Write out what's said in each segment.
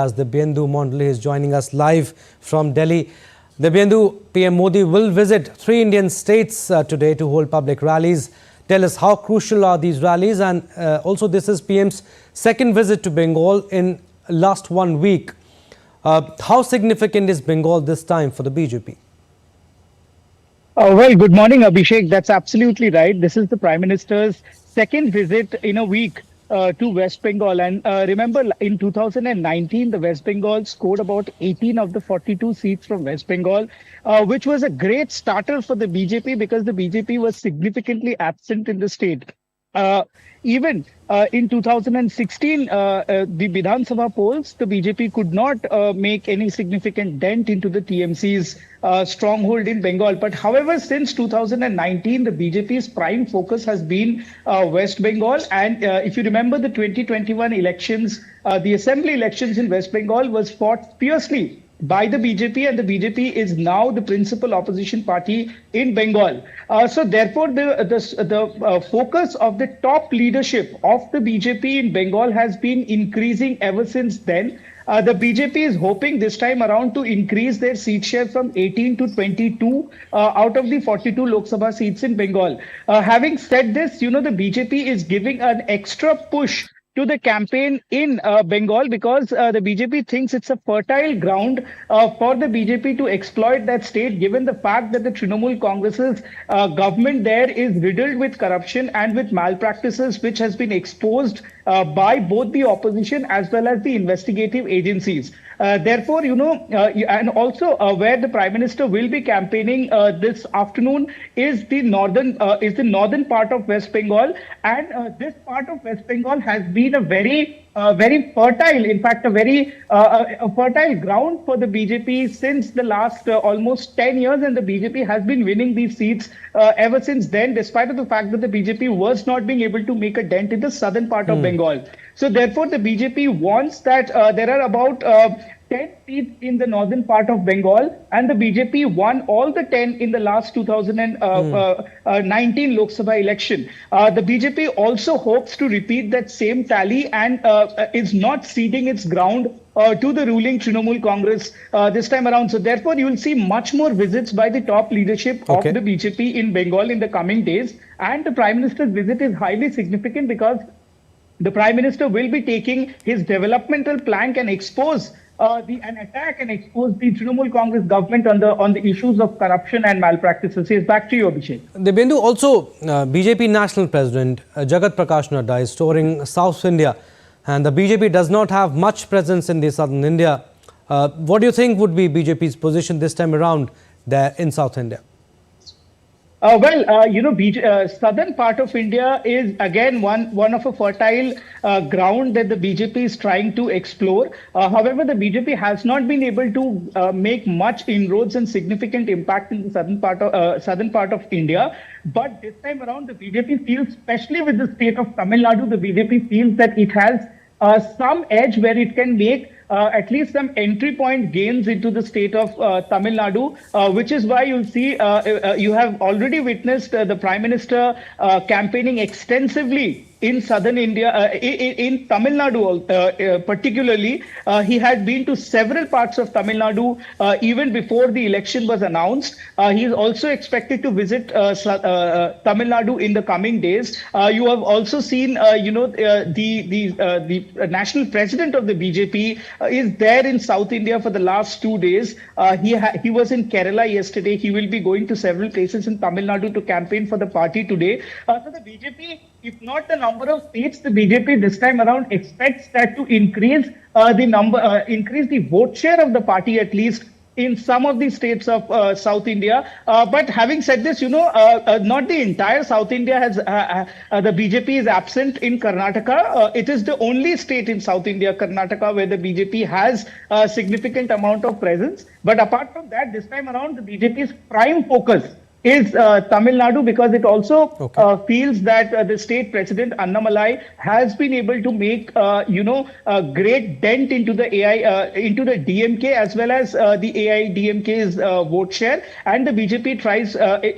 As Dibyendu Mondale is joining us live from Delhi. Dibyendu, PM Modi will visit 3 Indian states today to hold public rallies. Tell us how crucial are these rallies, and also this is PM's second visit to Bengal in last 1 week. How significant is Bengal this time for the BJP? Well, good morning, Abhishek. That's absolutely right. This is the Prime Minister's second visit in a week to West Bengal. And remember, in 2019, the West Bengal scored about 18 of the 42 seats from West Bengal, which was a great starter for the BJP because the BJP was significantly absent in the state. Even in 2016, the Vidhan Sabha polls, the BJP could not make any significant dent into the TMC's stronghold in Bengal. But however, since 2019, the BJP's prime focus has been West Bengal. And if you remember the 2021 elections, the assembly elections in West Bengal was fought fiercely by the BJP, and the BJP is now the principal opposition party in Bengal. So therefore, the focus of the top leadership of the BJP in Bengal has been increasing ever since then. The BJP is hoping this time around to increase their seat share from 18 to 22 out of the 42 Lok Sabha seats in Bengal. Having said this, the BJP is giving an extra push to the campaign in Bengal because the BJP thinks it's a fertile ground for the BJP to exploit that state, given the fact that the Trinamool Congress's government there is riddled with corruption and with malpractices, which has been exposed by both the opposition as well as the investigative agencies. Therefore, and also where the Prime Minister will be campaigning this afternoon is the northern part of West Bengal, and this part of West Bengal has been a very fertile, in fact, a very fertile ground for the BJP since the last almost 10 years, and the BJP has been winning these seats ever since then, despite of the fact that the BJP was not being able to make a dent in the southern part of Bengal. So therefore, the BJP wants that there are about 10 seats in the northern part of Bengal, and the BJP won all the 10 in the last 2019 Lok Sabha election. The BJP also hopes to repeat that same tally and is not ceding its ground to the ruling Trinamool Congress this time around. So therefore, you will see much more visits by the top leadership of the BJP in Bengal in the coming days. And the Prime Minister's visit is highly significant because the Prime Minister will be taking his developmental plank and expose an attack and expose the Trinamool Congress government on the issues of corruption and malpractices. Yes, back to you, Abhishek. Dibyendu, also BJP National President Jagat Prakash Nadda is touring South India, and the BJP does not have much presence in the southern India. What do you think would be BJP's position this time around there in South India? Southern part of India is again one of a fertile ground that the BJP is trying to explore. However, the BJP has not been able to make much inroads and significant impact in the southern part of India. But this time around, the BJP feels, especially with the state of Tamil Nadu, the BJP feels that it has some edge where it can make at least some entry point gains into the state of Tamil Nadu, which is why you'll see you have already witnessed the Prime Minister campaigning extensively in southern India, in Tamil Nadu particularly. He had been to several parts of Tamil Nadu even before the election was announced. He is also expected to visit Tamil Nadu in the coming days. You have also seen, the national president of the BJP is there in South India for the last 2 days. He was in Kerala yesterday. He will be going to several places in Tamil Nadu to campaign for the party today. So the BJP, if not the number of seats, the BJP this time around expects that to increase increase the vote share of the party at least in some of the states of South India. But having said this, not the entire South India has, the BJP is absent in Karnataka. It is the only state in South India, Karnataka, where the BJP has a significant amount of presence. But apart from that, this time around, the BJP's prime focus is Tamil Nadu, because it also feels that the state president Annamalai has been able to make a great dent into the into the DMK as well as the AIDMK's vote share, and the BJP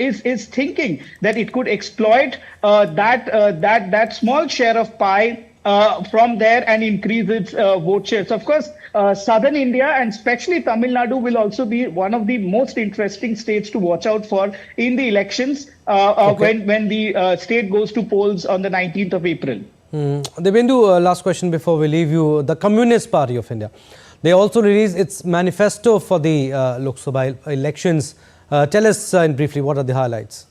is thinking that it could exploit that small share of pie from there and increase its vote shares. Of course, southern India and especially Tamil Nadu will also be one of the most interesting states to watch out for in the elections when the state goes to polls on the 19th of April. Debyendu, last question before we leave you. The Communist Party of India, they also released its manifesto for the Lok Sabha elections. Tell us briefly, what are the highlights?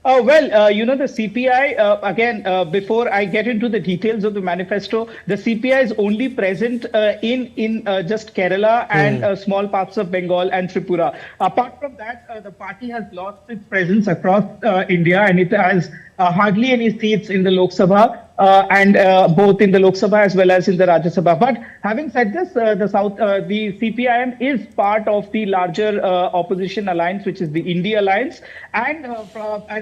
The CPI, again, before I get into the details of the manifesto, the CPI is only present in just Kerala and small parts of Bengal and Tripura. Apart from that, the party has lost its presence across India, and it has hardly any seats in the Lok Sabha. Both in the Lok Sabha as well as in the Rajya Sabha. But having said this, the CPIM is part of the larger opposition alliance, which is the India Alliance, and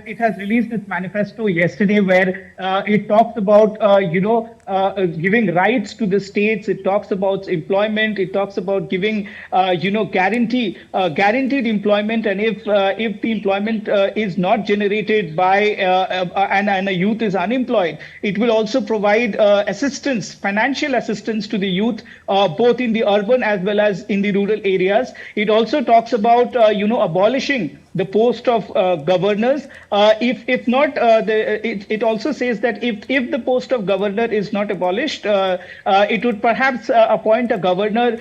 it has released its manifesto yesterday, where it talks about giving rights to the states. It talks about employment. It talks about giving guaranteed employment, and if the employment is not generated by and a youth is unemployed, it will also provide financial assistance to the youth, both in the urban as well as in the rural areas. It also talks about, abolishing the post of governors. If not, it also says that if the post of governor is not abolished, it would perhaps appoint a governor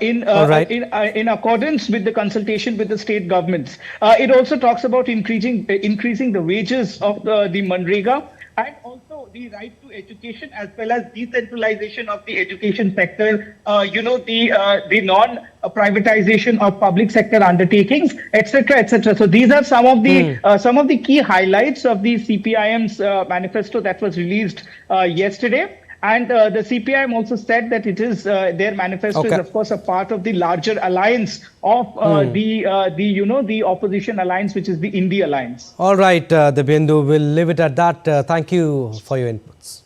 in accordance with the consultation with the state governments. It also talks about increasing the wages of the Manrega, and also the right to education as well as decentralization of the education sector, the non-privatization of public sector undertakings, etc., etc. So these are some of the key highlights of the CPIM's manifesto that was released yesterday. And the CPIM also said that it is their manifesto is, of course, a part of the larger alliance of the opposition alliance, which is the India Alliance. All right, Debyendu, we'll leave it at that. Thank you for your inputs.